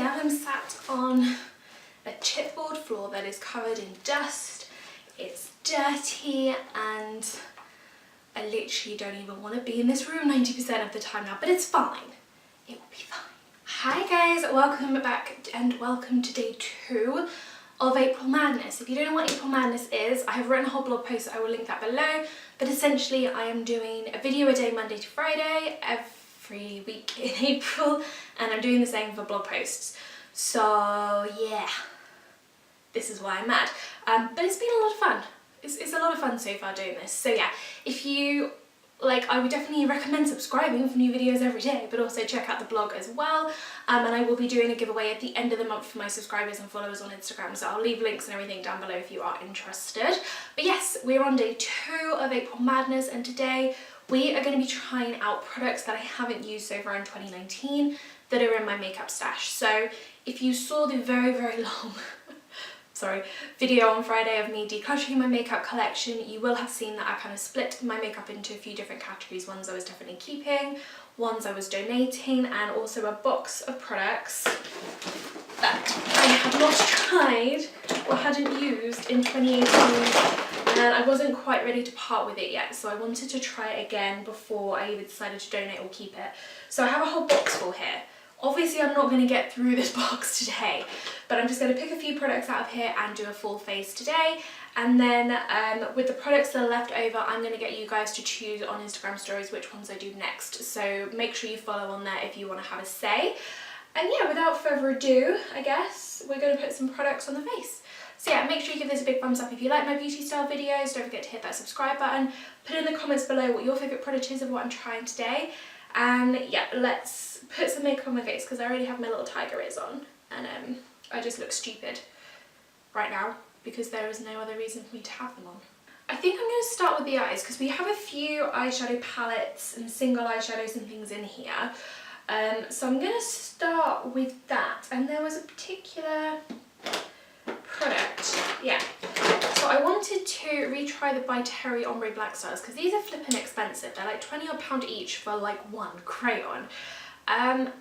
now I'm sat on a chipboard floor that is covered in dust. It's dirty and I literally don't even want to be in this room 90% of the time now, but it's fine. It will be fine. Hi guys, welcome back and welcome to day 2 of April Madness. If you don't know what April Madness is, I have written a whole blog post, I will link that below, but essentially I am doing a video a day Monday to Friday every week in April, and I'm doing the same for blog posts. So yeah, this is why I'm mad. But it's been a lot of fun. It's a lot of fun so far doing this. So yeah, if you like, I would definitely recommend subscribing for new videos every day, but also check out the blog as well. And I will be doing a giveaway at the end of the month for my subscribers and followers on Instagram, so I'll leave links and everything down below if you are interested. But yes, we're on day 2 of April Madness, and today we are going to be trying out products that I haven't used so far in 2019 that are in my makeup stash. So if you saw the very long video on Friday of me decluttering my makeup collection, you will have seen that I kind of split my makeup into a few different categories. Ones I was definitely keeping, ones I was donating, and also a box of products that I had not tried or hadn't used in 2018, and I wasn't quite ready to part with it yet, so I wanted to try it again before I either decided to donate or keep it. So I have a whole box full here. Obviously I'm not going to get through this box today, but I'm just going to pick a few products out of here and do a full face today. And then with the products that are left over, I'm going to get you guys to choose on Instagram stories which ones I do next. So make sure you follow on there if you want to have a say. And yeah, without further ado, I guess we're going to put some products on the face. So yeah, make sure you give this a big thumbs up if you like my beauty style videos. Don't forget to hit that subscribe button. Put in the comments below what your favourite product is of what I'm trying today. And yeah, let's put some makeup on my face because I already have my little tiger ears on, and I just look stupid right now because there is no other reason for me to have them on. I think I'm going to start with the eyes because we have a few eyeshadow palettes and single eyeshadows and things in here. So I'm going to start with that, and there was a particular product, yeah. So I wanted to retry the By Terry Ombre Black Stars because these are flipping expensive. They're like £20 each for like one crayon. And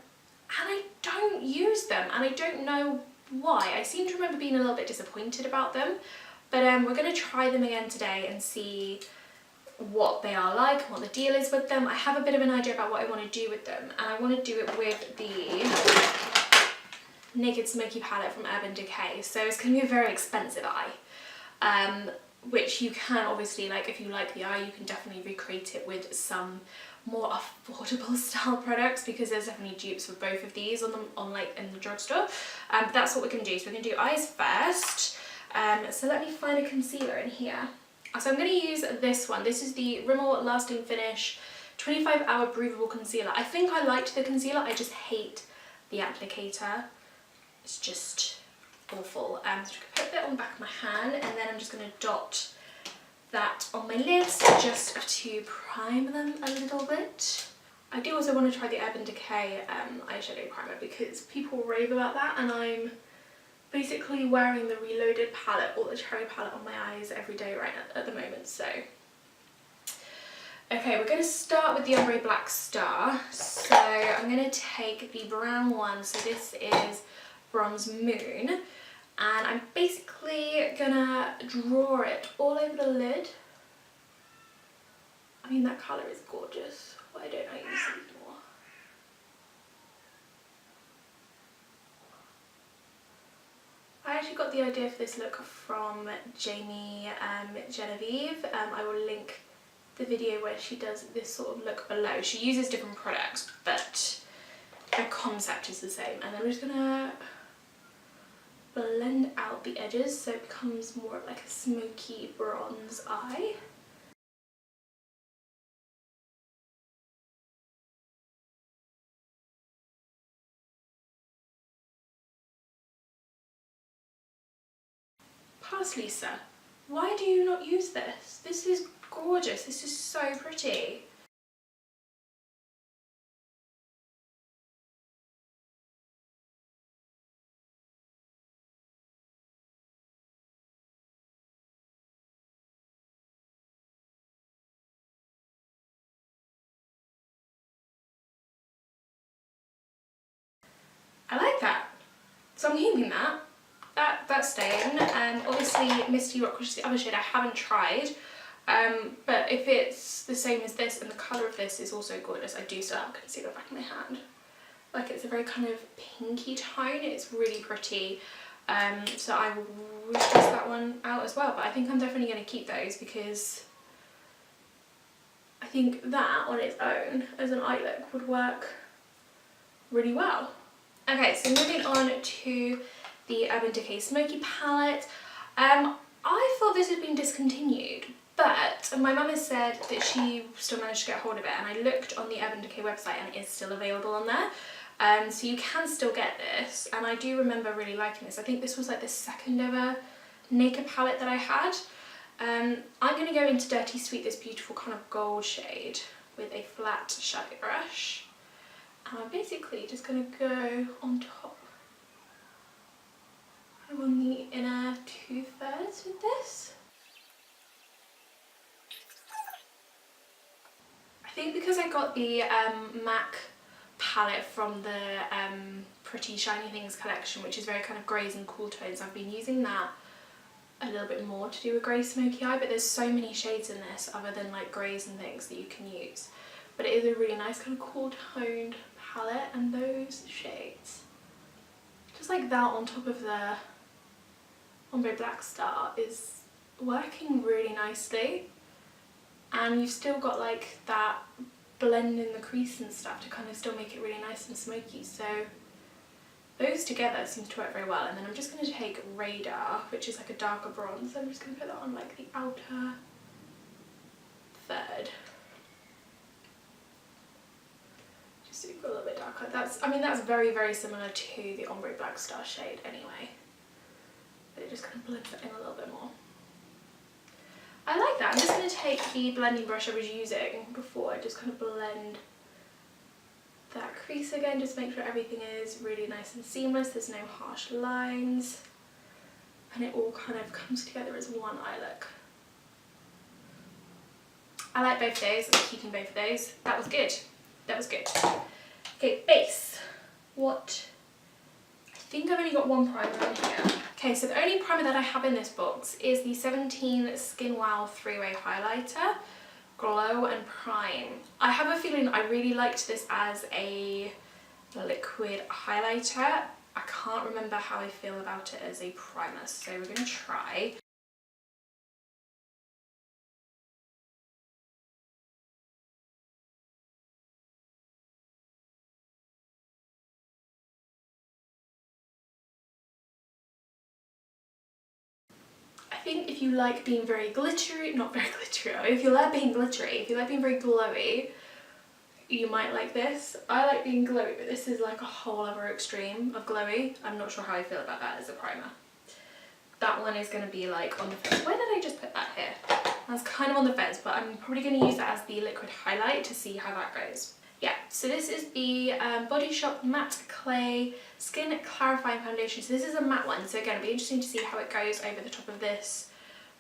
I don't use them, and I don't know why. I seem to remember being a little bit disappointed about them, but we're going to try them again today and see what they are like and what the deal is with them. I have a bit of an idea about what I want to do with them, and I want to do it with the Naked Smoky palette from Urban Decay. So it's going to be a very expensive eye, which you can obviously, like, if you like the eye, you can definitely recreate it with some more affordable style products, because there's definitely dupes for both of these on like in the drugstore. But that's what we're going to do. So we're going to do eyes first. So let me find a concealer in here. So I'm going to use this one. This is the Rimmel Lasting Finish 25-hour Breathable Concealer. I think I liked the concealer, I just hate the applicator. It's just awful. So I'm just going to put that on the back of my hand, and then I'm just going to dot that on my lids just to prime them a little bit. I do also want to try the Urban Decay eyeshadow primer because people rave about that, and I'm basically wearing the Reloaded palette or the Cherry palette on my eyes every day right at the moment. So okay, we're going to start with the Ombre Black Star. So I'm going to take the brown one, so this is Bronze Moon, and I'm basically gonna draw it all over the lid. I mean, that colour is gorgeous. Why don't I use these more? I actually got the idea for this look from Jamie Genevieve. I will link the video where she does this sort of look below. She uses different products, but the concept is the same. And I'm just gonna blend out the edges so it becomes more of like a smoky bronze eye. Parsley, sir, why do you not use this? This is gorgeous, this is so pretty. I like that. So I'm keeping that. That's staying. Obviously Misty Rock, which is the other shade I haven't tried. But if it's the same as this and the colour of this is also gorgeous, I do still have concealer back in my hand. Like, it's a very kind of pinky tone, it's really pretty. So I will test that one out as well, but I think I'm definitely going to keep those because I think that on its own as an eye look would work really well. Okay, so moving on to the Urban Decay Smoky palette. I thought this had been discontinued, but my mum has said that she still managed to get hold of it, and I looked on the Urban Decay website and it is still available on there. So you can still get this, and I do remember really liking this. I think this was like the second ever naked palette that I had. I'm going to go into Dirty Sweet, this beautiful kind of gold shade with a flat shadow brush. And I'm basically just going to go on top, kind of on the inner 2/3 with this. I think because I got the MAC palette from the Pretty Shiny Things collection, which is very kind of greys and cool tones, I've been using that a little bit more to do a grey smoky eye, but there's so many shades in this other than like greys and things that you can use. But it is a really nice kind of cool toned palette, and those shades, just like that on top of the Ombre Black Star, is working really nicely. And you've still got like that blend in the crease and stuff to kind of still make it really nice and smoky. So those together seem to work very well. And then I'm just going to take Radar, which is like a darker bronze. I'm just going to put that on like the outer third. Just so you've got a little bit darker. That's very, very similar to the Ombre Black Star shade anyway. But it just kind of blends it in a little bit more. I like that. I'm just going to take the blending brush I was using before and just kind of blend that crease again, just make sure everything is really nice and seamless, there's no harsh lines, and it all kind of comes together as one eye look. I like both of those, I'm keeping both of those. That was good. That was good. Okay, base. What? I think I've only got one primer in here. Okay, so the only primer that I have in this box is the 17 Skin Wow 3-Way Highlighter, Glow and Prime. I have a feeling I really liked this as a liquid highlighter. I can't remember how I feel about it as a primer, so we're going to try. I think if you like being very glittery, not very glittery, if you like being glittery, if you like being very glowy, you might like this. I like being glowy, but this is like a whole other extreme of glowy. I'm not sure how I feel about that as a primer. That one is going to be like on the fence. Where did I just put that here? That's kind of on the fence, but I'm probably going to use that as the liquid highlight to see how that goes. Yeah, so this is the Body Shop Matte Clay Skin Clarifying Foundation. So this is a matte one, so again, it'll be interesting to see how it goes over the top of this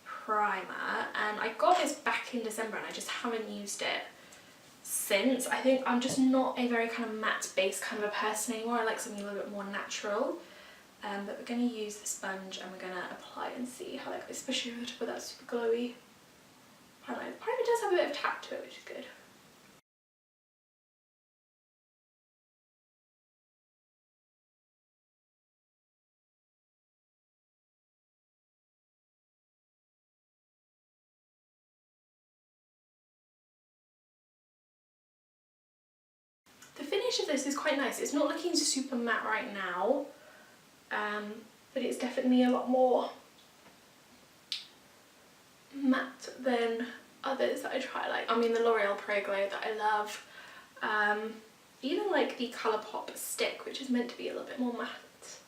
primer. And I got this back in December and I just haven't used it since. I think I'm just not a very kind of matte based kind of a person anymore. I like something a little bit more natural. But we're going to use the sponge and we're going to apply and see how that goes, especially over the top of that super glowy primer. The primer does have a bit of tap to it, which is good. The finish of this is quite nice. It's not looking super matte right now, but it's definitely a lot more matte than others that I try. Like, I mean, the L'Oreal Pro Glow that I love, even like the Colourpop stick, which is meant to be a little bit more matte.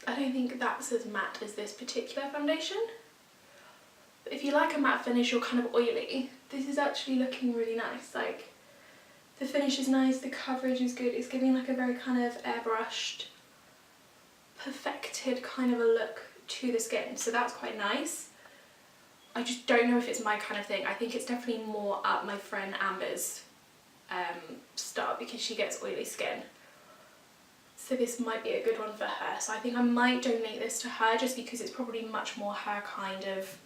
I don't think that's as matte as this particular foundation. But if you like a matte finish, you're kind of oily, this is actually looking really nice. Like, the finish is nice, the coverage is good, it's giving like a very kind of airbrushed, perfected kind of a look to the skin, so that's quite nice. I just don't know if it's my kind of thing. I think it's definitely more up my friend Amber's style because she gets oily skin. So this might be a good one for her. So I think I might donate this to her just because it's probably much more her kind of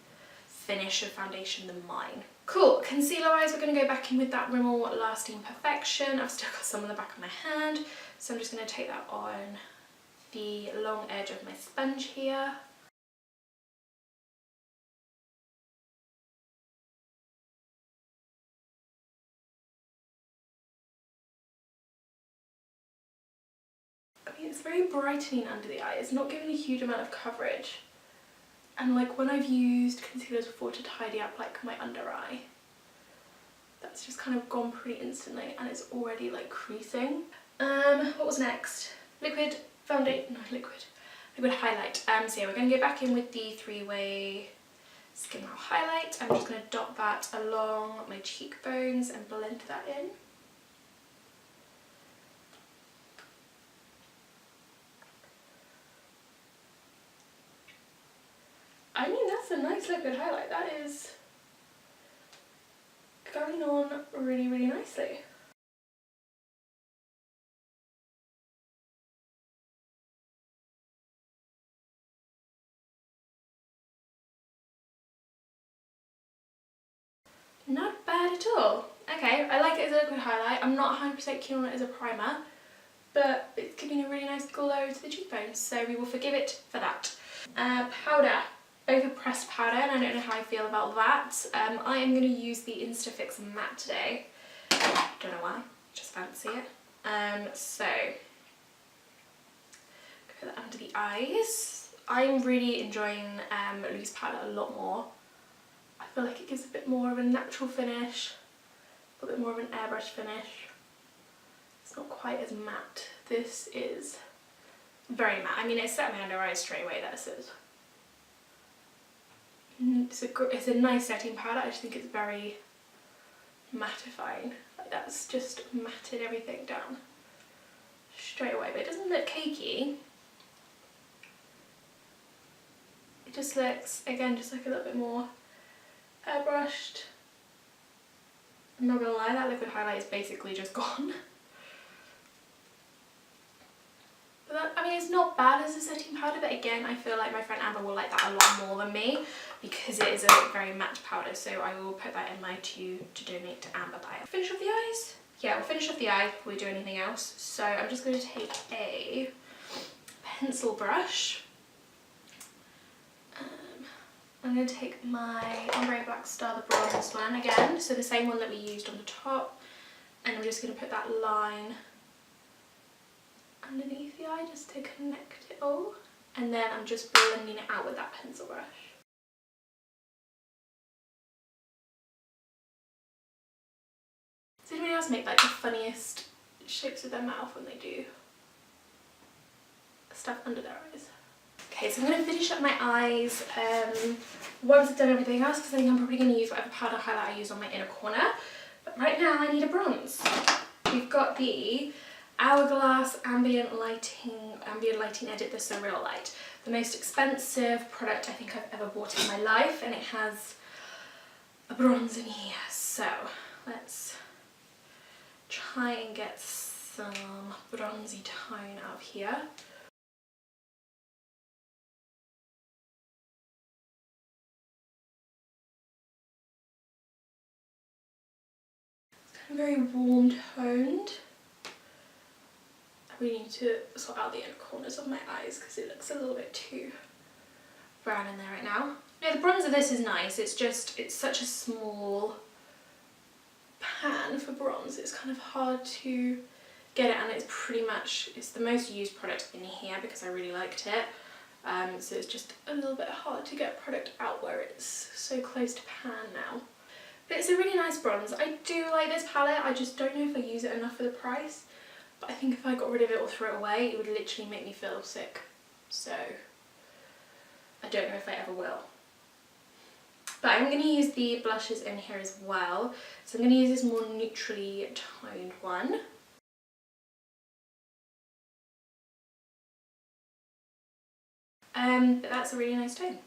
finish of foundation than mine. Cool, concealer wise we're going to go back in with that Rimmel Lasting Perfection. I've still got some on the back of my hand, so I'm just going to take that on the long edge of my sponge here. I mean, it's very brightening under the eye. It's not giving a huge amount of coverage. And like when I've used concealers before to tidy up like my under eye, that's just kind of gone pretty instantly and it's already like creasing. What was next? Liquid foundation, no, liquid highlight. So yeah, we're going to go back in with the 3-way Skin Wow highlight. I'm just going to dot that along my cheekbones and blend that in. I mean, that's a nice liquid highlight. That is going on really, really nicely. Not bad at all. Okay, I like it as a liquid highlight. I'm not 100% keen on it as a primer, but it's giving a really nice glow to the cheekbones, so we will forgive it for that. Powder. Overpressed powder, and I don't know how I feel about that. I am going to use the Instafix matte today. Don't know why, just fancy it. So, put that under the eyes. I'm really enjoying loose powder a lot more. I feel like it gives a bit more of a natural finish, a bit more of an airbrush finish. It's not quite as matte. This is very matte. I mean, it set my under eyes straight away, this is. It's a nice setting powder. I just think it's very mattifying. Like that's just matted everything down straight away, but it doesn't look cakey. It just looks, again, just like a little bit more airbrushed. I'm not gonna lie, that liquid highlight is basically just gone. But that, I mean, it's not bad as a setting powder, but again, I feel like my friend Amber will like that a lot more than me because it is a very matte powder, so I will put that in my to donate to Amber by. Finish off the eyes? Yeah, we'll finish off the eye before we do anything else. So I'm just going to take a pencil brush. I'm going to take my Ombre Black Star, the bronze one again, so the same one that we used on the top, and I'm just going to put that line underneath the eye just to connect it all, and then I'm just blending it out with that pencil brush. Does anybody else make like the funniest shapes with their mouth when they do stuff under their eyes? Okay, so I'm going to finish up my eyes once I've done everything else, because I think I'm probably going to use whatever powder highlight I use on my inner corner. But right now I need a bronze. We've got the Hourglass Ambient Lighting Edit, the Surreal Light. The most expensive product I think I've ever bought in my life, and it has a bronze in here. So let's try and get some bronzy tone out of here. Very warm toned. I really need to sort out the inner corners of my eyes because it looks a little bit too brown in there right now. No, the bronze of this is nice, it's just, it's such a small pan for bronze, it's kind of hard to get it, and it's pretty much, it's the most used product in here because I really liked it. So it's just a little bit hard to get product out where it's so close to pan now. But it's a really nice bronze. I do like this palette, I just don't know if I use it enough for the price. But I think if I got rid of it or threw it away, it would literally make me feel sick. So I don't know if I ever will. But I'm going to use the blushes in here as well. So I'm going to use this more neutrally toned one. But that's a really nice tone.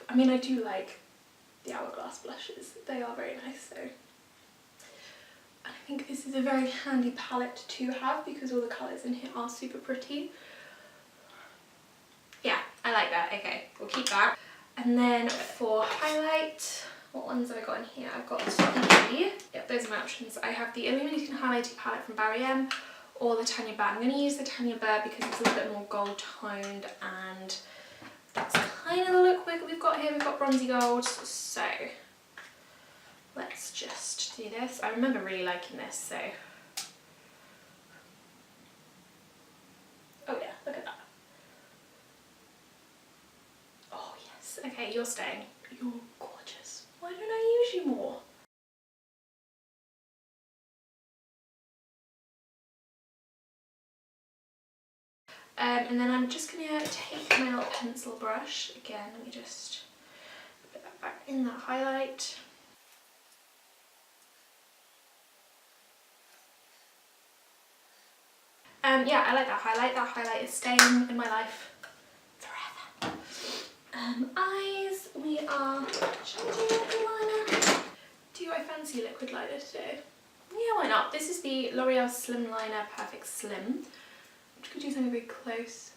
I mean, I do like the Hourglass blushes, they are very nice, so I think this is a very handy palette to have because all the colours in here are super pretty. Yeah, I like that. Okay, we'll keep that. And then for highlight, what ones have I got in here? I've got the, yep, those are my options. I have the Illuminating Highlighting Palette from Barry M or the Tanya Burr. I'm going to use the Tanya Burr because it's a little bit more gold toned and that's kind of the look we've got here. We've got bronzy gold, so let's just do this. I remember really liking this, so. Oh yeah, look at that. Oh yes, okay, you're staying. You're gorgeous. Why don't I use you more? And then I'm just going to take my little pencil brush. Again, let me just put that back in that highlight. Yeah, I like that highlight. That highlight is staying in my life forever. Eyes, we are, shall we do liquid liner? Do I fancy liquid liner today? Yeah, why not? This is the L'Oreal Slim Liner Perfect Slim. I'm just going to do something very close.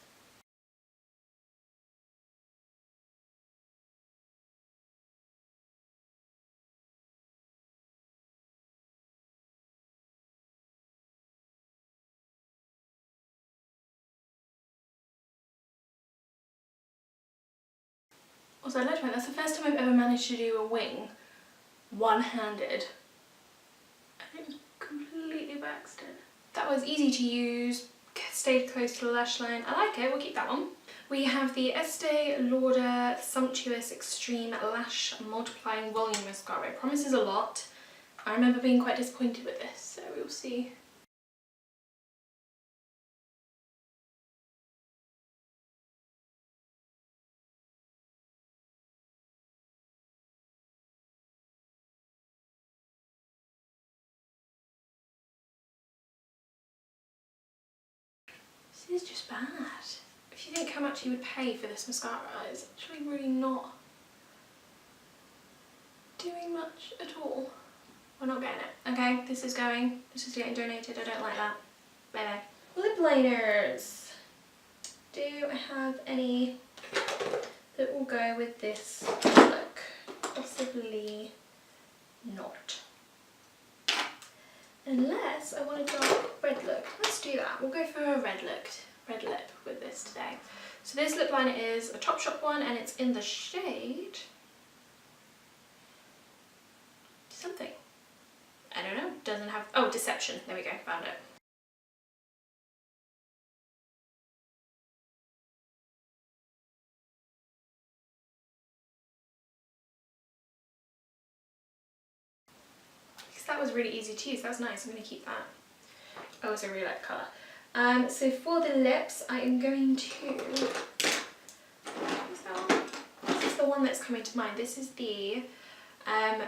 Also, I'd like to point, that's the first time I've ever managed to do a wing one-handed. And completely by accident. That was easy to use, stayed close to the lash line. I like it, we'll keep that one. We have the Estee Lauder Sumptuous Extreme Lash Multiplying Volume Mascara. It promises a lot. I remember being quite disappointed with this, so we'll see. This is just bad. If you think how much you would pay for this mascara, it's actually really not doing much at all. We're not getting it. Okay, this is getting donated. I don't like that. Bye bye. Lip liners. Do I have any that will go with this look? Possibly not. Unless I want a dark red look. Let's do that. We'll go for a red lip with this today. So this lip liner is a Topshop one and it's in the shade something. I don't know. Doesn't have, oh, Deception. There we go, found it. Because that was really easy to use. That was nice. I'm going to keep that. I also really like the colour. So for the lips, I am going to... What's that one? This is the one that's coming to mind. This is the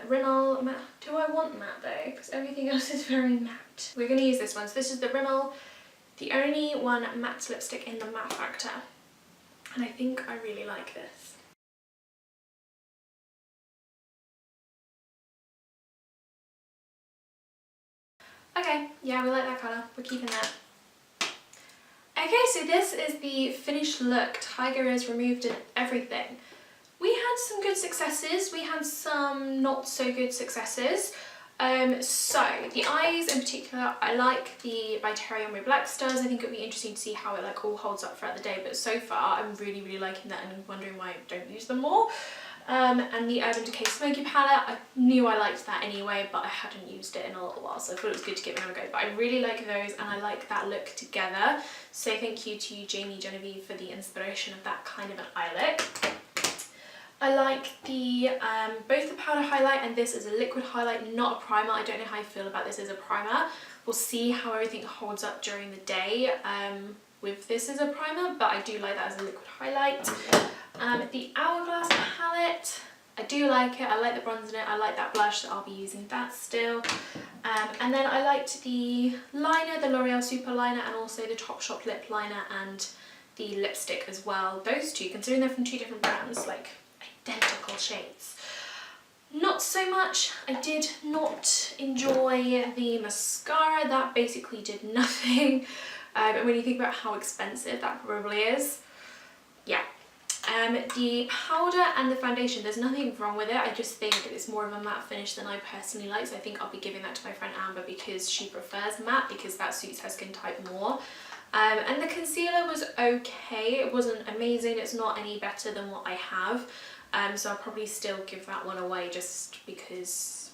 Rimmel matte. Do I want matte though? Because everything else is very matte. We're going to use this one. So this is the Rimmel, the only one matte lipstick in the Matte Factor. And I think I really like this. Okay, yeah, we like that colour. We're keeping that. Okay, so this is the finished look. Tiger is removed and everything. We had some good successes. We had some not so good successes. So the eyes in particular, I like the by Terry Ombre Black Stars. I think it would be interesting to see how it like all holds up throughout the day. But so far, I'm really, really liking that and wondering why I don't use them more. And the Urban Decay Smoky Palette, I knew I liked that anyway, but I hadn't used it in a little while, so I thought it was good to give another go. But I really like those and I like that look together. So thank you to Jamie Genevieve for the inspiration of that kind of an eye look. I like the both the powder highlight and this is a liquid highlight, not a primer. I don't know how I feel about this as a primer. We'll see how everything holds up during the day with this as a primer, but I do like that as a liquid highlight. The Hourglass palette, I do like it. I like the bronze in it. I like that blush, so I'll be using that still. And then I liked the liner, the L'Oreal Super Liner, and also the Topshop lip liner and the lipstick as well. Those two, considering they're from two different brands, like identical shades. not so much. I did not enjoy the mascara. That basically did nothing. And when you think about how expensive that probably is, yeah. The powder and the foundation, there's nothing wrong with it. I just think it's more of a matte finish than I personally like. So I think I'll be giving that to my friend Amber because she prefers matte, because that suits her skin type more. And the concealer was okay. It wasn't amazing. It's not any better than what I have. So I'll probably still give that one away just because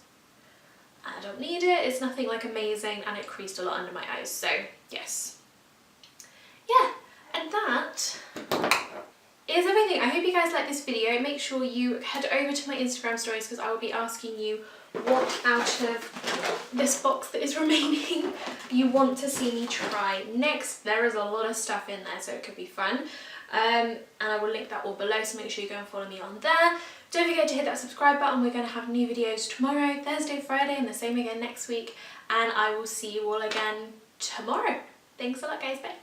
I don't need it. It's nothing like amazing, and it creased a lot under my eyes. So yes. Yeah, and that is everything. I hope you guys like this video. Make sure you head over to my Instagram stories because I will be asking you what out of this box that is remaining you want to see me try next. There is a lot of stuff in there, so it could be fun. And I will link that all below, so make sure you go and follow me on there. Don't forget to hit that subscribe button. We're going to have new videos tomorrow, Thursday, Friday, and the same again next week. And I will see you all again tomorrow. Thanks a lot, guys. Bye.